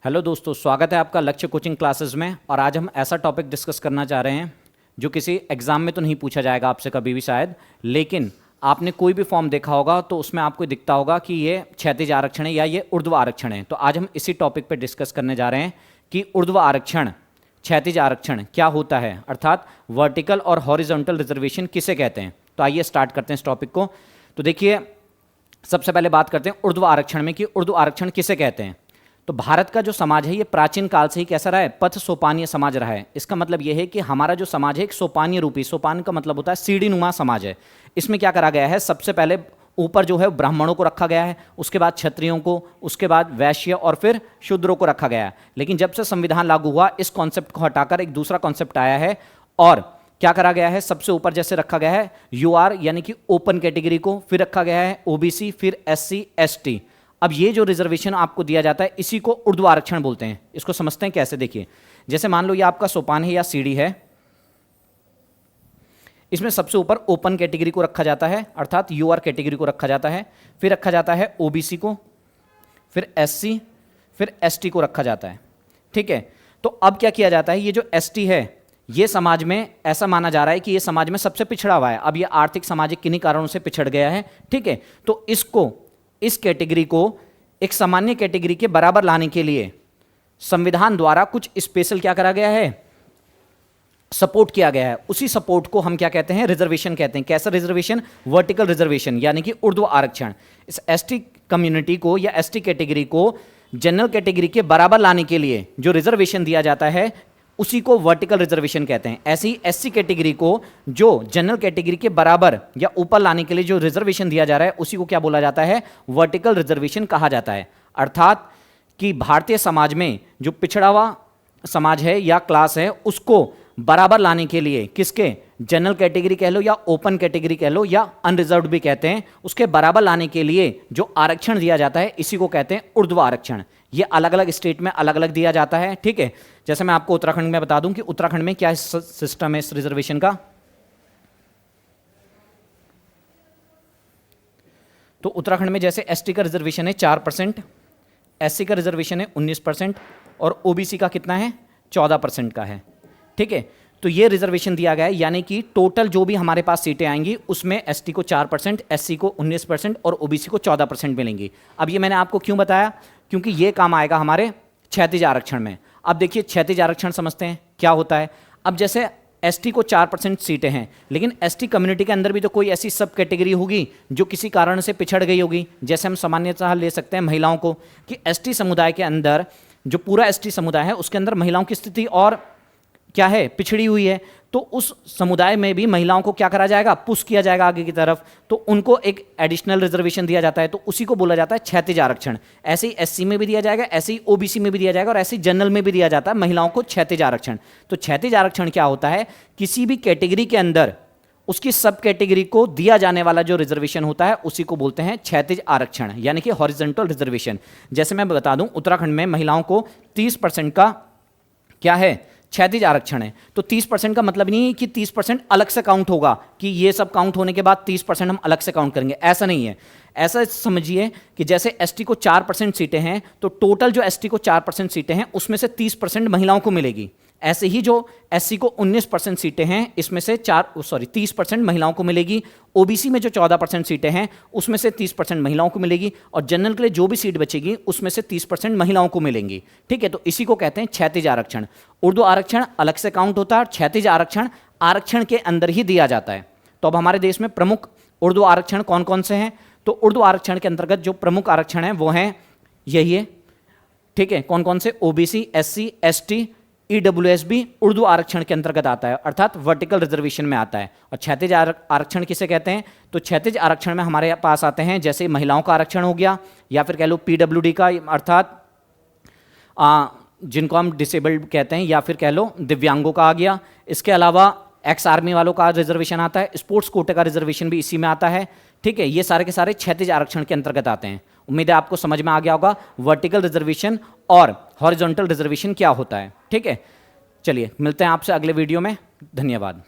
Hello दोस्तों, स्वागत है आपका लक्ष्य कोचिंग क्लासेस में। और आज हम ऐसा टॉपिक डिस्कस करना चाह रहे हैं जो किसी एग्जाम में तो नहीं पूछा जाएगा आपसे कभी भी शायद, लेकिन आपने कोई भी फॉर्म देखा होगा तो उसमें आपको दिखता होगा कि ये क्षैतिज आरक्षण है या ये ऊर्ध्व आरक्षण है। तो आज हम इसी टॉपिक पर डिस्कस करने जा रहे हैं कि ऊर्ध्व आरक्षण, क्षैतिज आरक्षण क्या होता है, अर्थात वर्टिकल और हॉरिजॉन्टल रिजर्वेशन किसे कहते हैं। तो आइए स्टार्ट करते हैं इस टॉपिक को। तो देखिए, सबसे पहले बात करते हैं ऊर्ध्व आरक्षण में कि ऊर्ध्व आरक्षण किसे कहते हैं। तो भारत का जो समाज है ये प्राचीन काल से ही कैसा रहा है, पथ सोपानीय समाज रहा है। इसका मतलब ये है कि हमारा जो समाज है एक सोपानीय रूपी, सोपान का मतलब होता है सीढ़ी नुमा समाज है। इसमें क्या करा गया है, सबसे पहले ऊपर जो है ब्राह्मणों को रखा गया है, उसके बाद क्षत्रियों को, उसके बाद वैश्य और फिर शूद्रों को रखा गया है। लेकिन जब से संविधान लागू हुआ इस कॉन्सेप्ट को हटाकर एक दूसरा कॉन्सेप्ट आया है और क्या करा गया है, सबसे ऊपर जैसे रखा गया है यूआर यानी कि ओपन कैटेगरी को, फिर रखा गया है ओबीसी, फिर एससी एसटी। अब ये जो रिजर्वेशन आपको दिया जाता है इसी को ऊर्ध्व आरक्षण बोलते हैं। इसको समझते हैं कैसे, देखिए जैसे मान लो ये आपका सोपान है या सीढ़ी है, इसमें सबसे ऊपर ओपन कैटेगरी को रखा जाता है अर्थात यूआर कैटेगरी को रखा जाता है, फिर रखा जाता है ओबीसी को, फिर एससी, फिर एसटी को रखा जाता है। ठीक है, तो अब क्या किया जाता है, ये जो एसटी है ये समाज में ऐसा माना जा रहा है कि ये समाज में सबसे पिछड़ा हुआ है। अब ये आर्थिक सामाजिक किन्हीं कारणों से पिछड़ गया है। ठीक है, तो इसको, इस कैटेगरी को एक सामान्य कैटेगरी के बराबर लाने के लिए संविधान द्वारा कुछ स्पेशल क्या करा गया है, सपोर्ट किया गया है। उसी सपोर्ट को हम क्या कहते हैं, रिजर्वेशन कहते हैं। कैसा रिजर्वेशन, वर्टिकल रिजर्वेशन यानी कि ऊर्ध्व आरक्षण। इस एसटी कम्युनिटी को या एसटी कैटेगरी को जनरल कैटेगरी के बराबर लाने के लिए जो रिजर्वेशन दिया जाता है उसी को वर्टिकल रिजर्वेशन कहते हैं। ऐसी ही एससी कैटेगरी को जो जनरल कैटेगरी के बराबर या ऊपर लाने के लिए जो रिजर्वेशन दिया जा रहा है उसी को क्या बोला जाता है, वर्टिकल रिजर्वेशन कहा जाता है। अर्थात कि भारतीय समाज में जो पिछड़ा हुआ समाज है या क्लास है उसको बराबर लाने के लिए, किसके, जनरल कैटेगरी कह लो या ओपन कैटेगरी कह लो या अनरिजर्व्ड भी कहते हैं, उसके बराबर लाने के लिए जो आरक्षण दिया जाता है इसी को कहते हैं ऊर्ध्व आरक्षण। ये अलग अलग स्टेट में अलग अलग दिया जाता है। ठीक है, जैसे मैं आपको उत्तराखंड में बता दूं कि उत्तराखंड में क्या सिस्टम है इस रिजर्वेशन का। तो उत्तराखंड में जैसे एसटी का रिजर्वेशन है 4%, एससी का रिजर्वेशन है 19% और ओबीसी का कितना है, 14% का है। ठीक है, तो ये रिजर्वेशन दिया गया है, यानी कि टोटल जो भी हमारे पास सीटें आएंगी उसमें एसटी को 4%, एससी को 19% और ओबीसी को 14% मिलेंगी। अब ये मैंने आपको क्यों बताया, क्योंकि ये काम आएगा हमारे क्षैतिज आरक्षण में। अब देखिए क्षैतिज आरक्षण समझते हैं क्या होता है। अब जैसे एसटी को 4% सीटें हैं, लेकिन एसटी कम्युनिटी के अंदर भी तो कोई ऐसी सब कैटेगरी होगी जो किसी कारण से पिछड़ गई होगी। जैसे हम सामान्यतः ले सकते हैं महिलाओं को, कि एसटी समुदाय के अंदर, जो पूरा एसटी समुदाय है उसके अंदर महिलाओं की स्थिति और क्या है, पिछड़ी हुई है। तो उस समुदाय में भी महिलाओं को क्या करा जाएगा, पुश किया जाएगा आगे की तरफ, तो उनको एक एडिशनल रिजर्वेशन दिया जाता है, तो उसी को बोला जाता है क्षैतिज आरक्षण। ऐसे ही एससी में भी दिया जाएगा, ऐसे ही ओबीसी में भी दिया जाएगा और ऐसे ही जनरल में भी दिया जाता है महिलाओं को क्षैतिज आरक्षण। तो क्षैतिज आरक्षण क्या होता है, किसी भी कैटेगरी के अंदर उसकी सब कैटेगरी को दिया जाने वाला जो रिजर्वेशन होता है उसी को बोलते हैं क्षैतिज आरक्षण यानी कि हॉरिजॉन्टल रिजर्वेशन। जैसे मैं बता दूं, उत्तराखंड में महिलाओं को 30% का क्या है, क्षैतिज आरक्षण है। तो 30% का मतलब नहीं है कि 30% अलग से काउंट होगा, कि ये सब काउंट होने के बाद 30% हम अलग से काउंट करेंगे, ऐसा नहीं है। ऐसा समझिए कि जैसे एसटी को 4% सीटें हैं तो टोटल जो एसटी को 4% सीटें हैं उसमें से 30% महिलाओं को मिलेगी। ऐसे ही जो एससी को 19% सीटें हैं इसमें से 30% महिलाओं को मिलेगी। ओबीसी में जो 14% सीटें हैं उसमें से 30% महिलाओं को मिलेगी और जनरल के लिए जो भी सीट बचेगी उसमें से 30% महिलाओं को मिलेंगी। ठीक है, तो इसी को कहते हैं क्षैतिज आरक्षण। ऊर्ध्व आरक्षण अलग से काउंट होता है और क्षैतिज आरक्षण आरक्षण के अंदर ही दिया जाता है। तो अब हमारे देश में प्रमुख ऊर्ध्व आरक्षण कौन कौन से हैं, तो ऊर्ध्व आरक्षण के अंतर्गत जो प्रमुख आरक्षण है वो हैं यही है। ठीक है, कौन कौन से, ओबीसी, एससी, एसटी, ईडब्ल्यूएस भी ऊर्ध्व आरक्षण के अंतर्गत आता है अर्थात वर्टिकल रिजर्वेशन में आता है। और क्षैतिज आरक्षण किसे कहते हैं, तो क्षैतिज आरक्षण में हमारे पास आते हैं जैसे महिलाओं का आरक्षण हो गया, या फिर कह लो पीडब्ल्यूडी का अर्थात जिनको हम डिसेबल्ड कहते हैं, या फिर कह लो दिव्यांगों का आ गया। इसके अलावा एक्स आर्मी वालों का रिजर्वेशन आता है, स्पोर्ट्स कोटे का रिजर्वेशन भी इसी में आता है। ठीक है, ये सारे के सारे क्षैतिज आरक्षण के अंतर्गत आते हैं। उम्मीद है आपको समझ में आ गया होगा वर्टिकल रिजर्वेशन और हॉरिजॉन्टल रिजर्वेशन क्या होता है। ठीक है, चलिए मिलते हैं आपसे अगले वीडियो में। धन्यवाद।